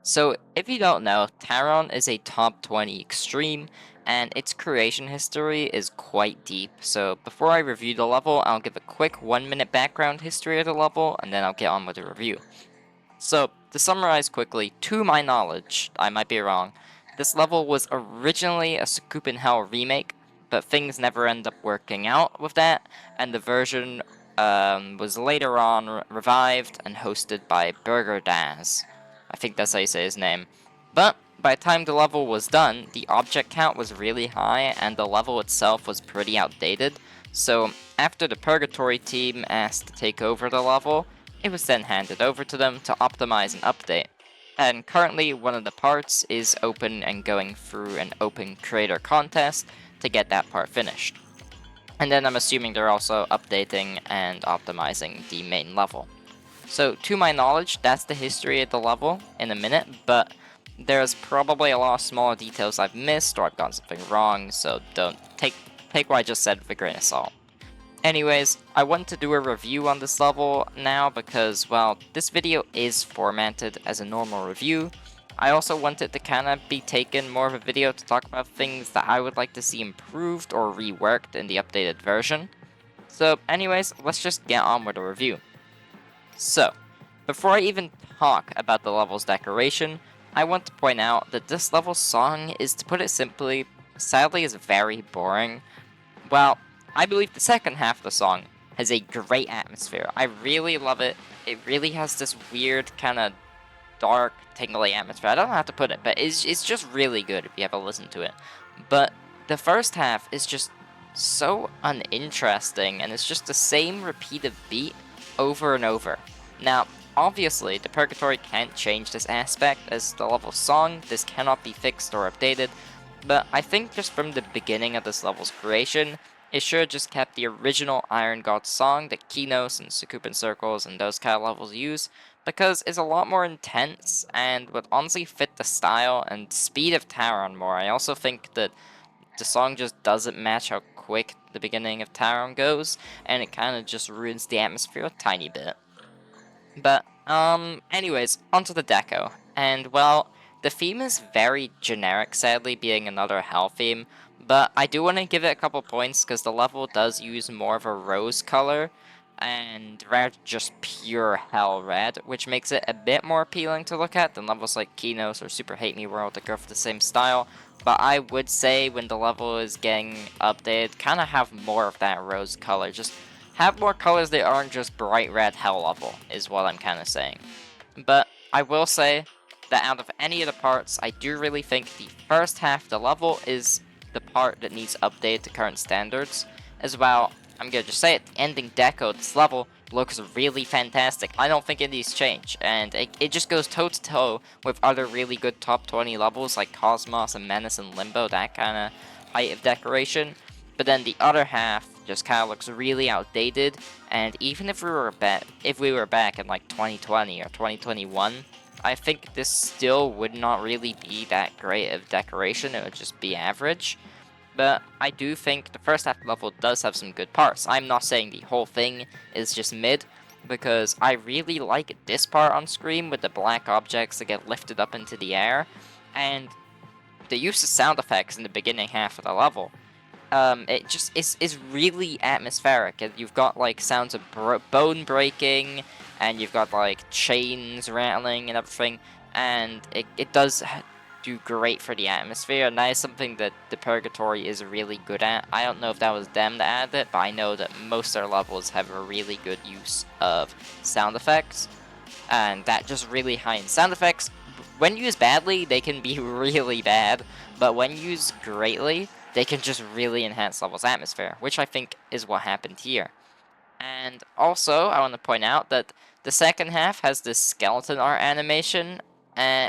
So, if you don't know, Taron is a top 20 extreme, and its creation history is quite deep. So, before I review the level, I'll give a quick 1 minute background history of the level, and then I'll get on with the review. So, to summarize quickly, to my knowledge, I might be wrong, this level was originally a Scoop in Hell remake, but things never end up working out with that, and the version was later on revived and hosted by Burger Daz. I think that's how you say his name. But by the time the level was done, the object count was really high, and the level itself was pretty outdated. So, after the Purgatory team asked to take over the level, it was then handed over to them to optimize and update. And currently, one of the parts is open and going through an open creator contest to get that part finished. And then I'm assuming they're also updating and optimizing the main level. So, to my knowledge, that's the history of the level in a minute, but there's probably a lot of smaller details I've missed or I've gotten something wrong, so don't take what I just said with a grain of salt. Anyways, I want to do a review on this level now because, well, this video is formatted as a normal review. I also want it to kind of be taken more of a video to talk about things that I would like to see improved or reworked in the updated version. So anyways, let's just get on with the review. So, before I even talk about the level's decoration, I want to point out that this level's song is, to put it simply, sadly is very boring. Well, I believe the second half of the song has a great atmosphere. I really love it. It really has this weird kind of dark, tingly atmosphere. I don't know how to put it, but it's just really good if you ever listen to it. But the first half is just so uninteresting, and it's just the same repeated beat over and over. Now, obviously, the Purgatory can't change this aspect as the level song. This cannot be fixed or updated. But I think just from the beginning of this level's creation, it should have just kept the original Iron God song that Kinos and Sukupen Circles and those kind of levels use, because it's a lot more intense and would honestly fit the style and speed of Taron more. I also think that the song just doesn't match how quick the beginning of Taron goes, and it kind of just ruins the atmosphere a tiny bit. But, anyways, onto the deco. And, well, the theme is very generic, sadly, being another hell theme, but I do want to give it a couple points, because the level does use more of a rose color, and rather just pure hell red, which makes it a bit more appealing to look at than levels like Kinos or Super Hate Me World that go for the same style. But I would say when the level is getting updated, kind of have more of that rose color, just have more colors that aren't just bright red hell level, is what I'm kind of saying. But I will say that out of any of the parts, I do really think the first half of the level is the part that needs updated to current standards. As well, I'm gonna just say it, the ending deco of this level looks really fantastic. I don't think it needs change, and it just goes toe to toe with other really good top 20 levels like Cosmos and Menace and Limbo, that kind of height of decoration. But then the other half just kind of looks really outdated, and even if we were back in like 2020 or 2021, I think this still would not really be that great of decoration. It would just be average. But I do think the first half level does have some good parts. I'm not saying the whole thing is just mid, because I really like this part on screen with the black objects that get lifted up into the air, and the use of sound effects in the beginning half of the level. It just is really atmospheric. You've got like sounds of bone breaking, and you've got like chains rattling and everything, and it does do great for the atmosphere, and that is something that the Purgatory is really good at. I don't know if that was them that added it, but I know that most of their levels have a really good use of sound effects, and that just really high-end sound effects. When used badly, they can be really bad, but when used greatly, they can just really enhance level's atmosphere, which I think is what happened here. And also, I want to point out that the second half has this skeleton art animation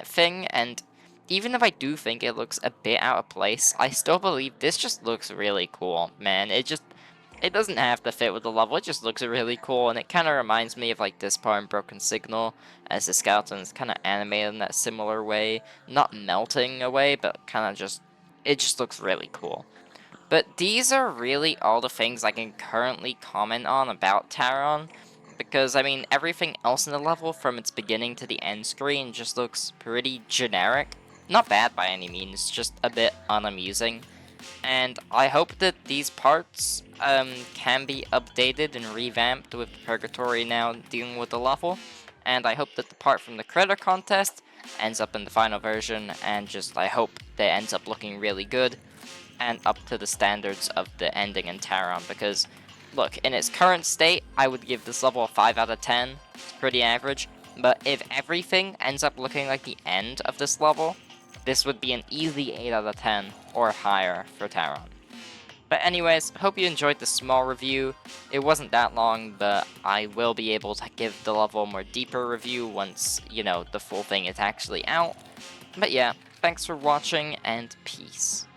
thing, and even if I do think it looks a bit out of place, I still believe this just looks really cool, man. It doesn't have to fit with the level, it just looks really cool, and it kind of reminds me of like this part in Broken Signal, as the skeleton is kind of animated in that similar way, not melting away, but kind of just, it just looks really cool. But these are really all the things I can currently comment on about Taron. because, I mean, everything else in the level from its beginning to the end screen just looks pretty generic. Not bad by any means, just a bit unamusing. And I hope that these parts can be updated and revamped with Purgatory now dealing with the level. And I hope that the part from the critter contest ends up in the final version, and just I hope that it ends up looking really good and up to the standards of the ending in Taron, because look, in its current state, I would give this level a 5 out of 10. It's pretty average, but if everything ends up looking like the end of this level, this would be an easy 8 out of 10 or higher for Taron. But anyways, hope you enjoyed this small review. It wasn't that long, but I will be able to give the level a more deeper review once, the full thing is actually out. But yeah, thanks for watching, and peace.